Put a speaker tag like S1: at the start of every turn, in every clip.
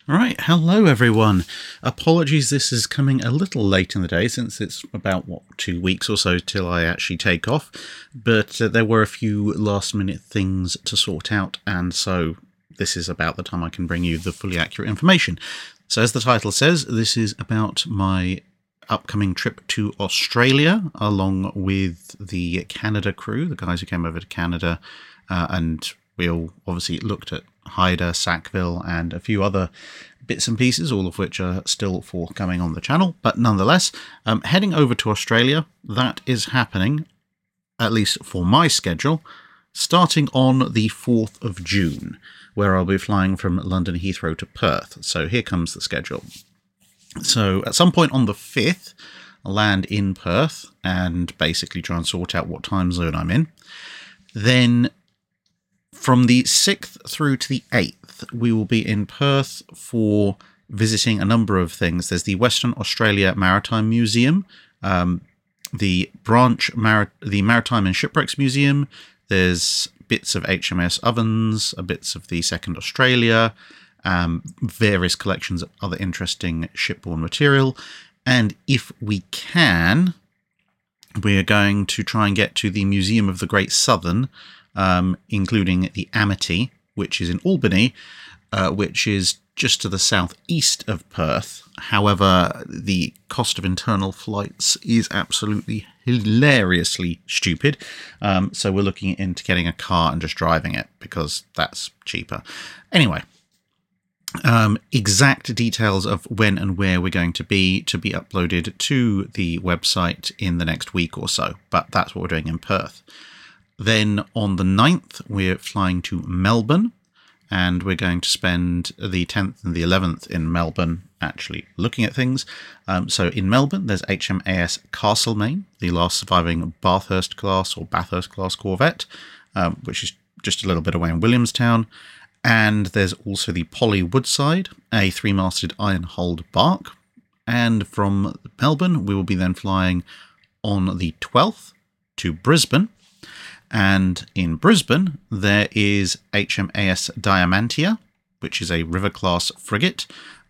S1: Right, hello everyone. Apologies, this is coming a little late in the day since it's about, 2 weeks or so till I actually take off. But there were a few last minute things to sort out, and so this is about the time I can bring you the fully accurate information. So as the title says, this is about my upcoming trip to Australia, along with the Canada crew, the guys who came over to Canada, and we all obviously looked at Hyder, Sackville, and a few other bits and pieces, all of which are still forthcoming on the channel. But nonetheless, heading over to Australia, that is happening, at least for my schedule, starting on the 4th of June, where I'll be flying from London Heathrow to Perth. So here comes the schedule. So at some point on the 5th, I'll land in Perth and basically try and sort out what time zone I'm in. Then from the 6th through to the 8th, we will be in Perth for visiting a number of things. There's the Western Australia Maritime Museum, the Maritime and Shipwrecks Museum. There's bits of HMS Ovens, bits of the Second Australia, various collections of other interesting shipborne material. And if we can, we're going to try and get to the Museum of the Great Southern, including the Amity, which is in Albany, which is just to the southeast of Perth. However, the cost of internal flights is absolutely hilariously stupid. So we're looking into getting a car and just driving it because that's cheaper. Anyway, exact details of when and where we're going to be uploaded to the website in the next week or so. But that's what we're doing in Perth. Then on the 9th, we're flying to Melbourne, and we're going to spend the 10th and the 11th in Melbourne actually looking at things. So in Melbourne, there's HMAS Castlemaine, the last surviving Bathurst-class corvette, which is just a little bit away in Williamstown. And there's also the Polly Woodside, a 3-masted iron-hulled bark. And from Melbourne, we will be then flying on the 12th to Brisbane. And in Brisbane, there is HMAS Diamantia, which is a River-class frigate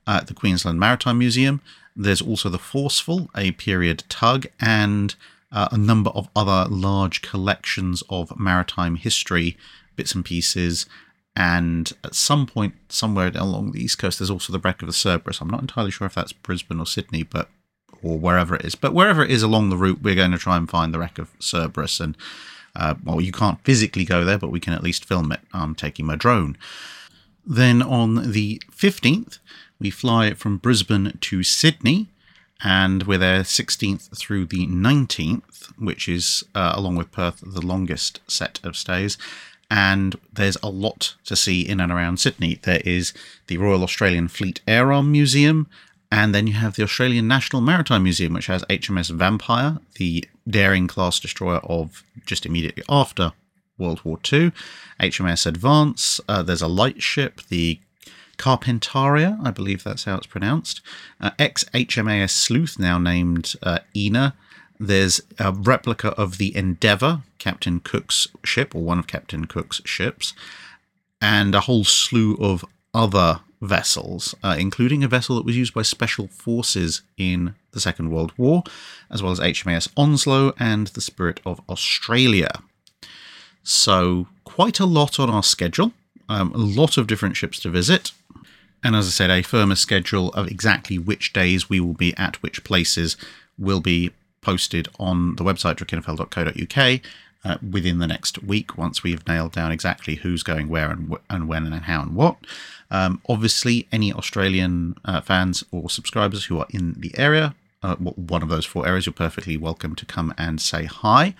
S1: at the Queensland Maritime Museum. There's also the Forceful, a period tug, and a number of other large collections of maritime history, bits and pieces. And at some point, somewhere along the East Coast, there's also the wreck of the Cerberus. I'm not entirely sure if that's Brisbane or Sydney, or wherever it is. But wherever it is along the route, we're going to try and find the wreck of Cerberus. And well, you can't physically go there, but we can at least film it. I'm taking my drone. Then on the 15th, we fly from Brisbane to Sydney, and we're there 16th through the 19th, which is, along with Perth, the longest set of stays. And there's a lot to see in and around Sydney. There is the Royal Australian Fleet Air Arm Museum, and then you have the Australian National Maritime Museum, which has HMS Vampire, the daring-class destroyer of just immediately after World War II, HMS Advance, there's a lightship, the Carpentaria, I believe that's how it's pronounced, ex-HMAS Sleuth, now named Ina. There's a replica of the Endeavour, Captain Cook's ship, or one of Captain Cook's ships, and a whole slew of other vessels, including a vessel that was used by special forces in the Second World War, as well as HMAS Onslow and the Spirit of Australia. So quite a lot on our schedule, a lot of different ships to visit, and as I said, a firmer schedule of exactly which days we will be at which places will be posted on the website drakkenfeld.co.uk within the next week, once we've nailed down exactly who's going where and when and how and what. Obviously, any Australian fans or subscribers who are in the area, one of those 4 areas, you're perfectly welcome to come and say hi.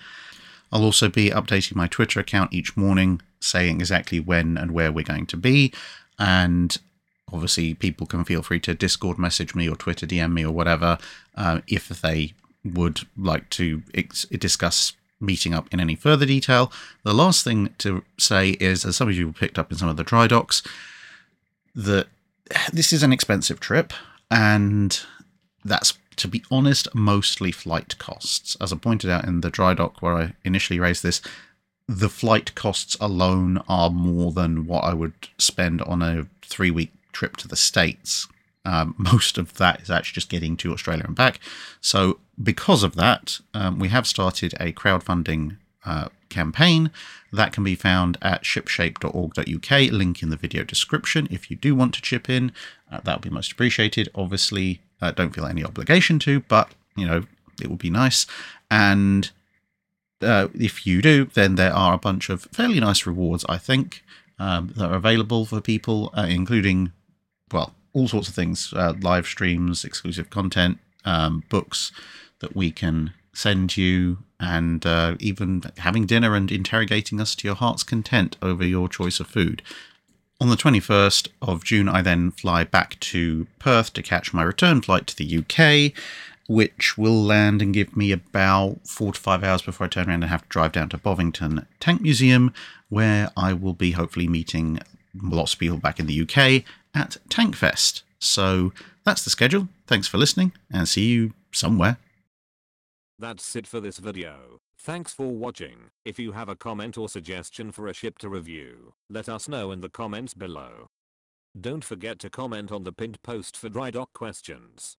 S1: I'll also be updating my Twitter account each morning, saying exactly when and where we're going to be. And obviously, people can feel free to Discord message me or Twitter DM me or whatever if they would like to discuss meeting up in any further detail. The last thing to say is, as some of you picked up in some of the dry docks, that this is an expensive trip, and that's, to be honest, mostly flight costs. As I pointed out in the dry dock where I initially raised this, the flight costs alone are more than what I would spend on a 3-week trip to the States. Most of that is actually just getting to Australia and back. So because of that, we have started a crowdfunding campaign that can be found at shipshape.org.uk, link in the video description. If you do want to chip in, that would be most appreciated. Obviously, don't feel any obligation to, but it would be nice. And if you do, then there are a bunch of fairly nice rewards, I think, that are available for people, including, well, all sorts of things, live streams, exclusive content, books that we can send you, and even having dinner and interrogating us to your heart's content over your choice of food. On the 21st of June, I then fly back to Perth to catch my return flight to the UK, which will land and give me about 4 to 5 hours before I turn around and have to drive down to Bovington Tank Museum, where I will be hopefully meeting lots of people back in the UK at Tankfest. So that's the schedule. Thanks for listening, and see you somewhere.
S2: That's it for this video. Thanks for watching. If you have a comment or suggestion for a ship to review, let us know in the comments below. Don't forget to comment on the pinned post for dry dock questions.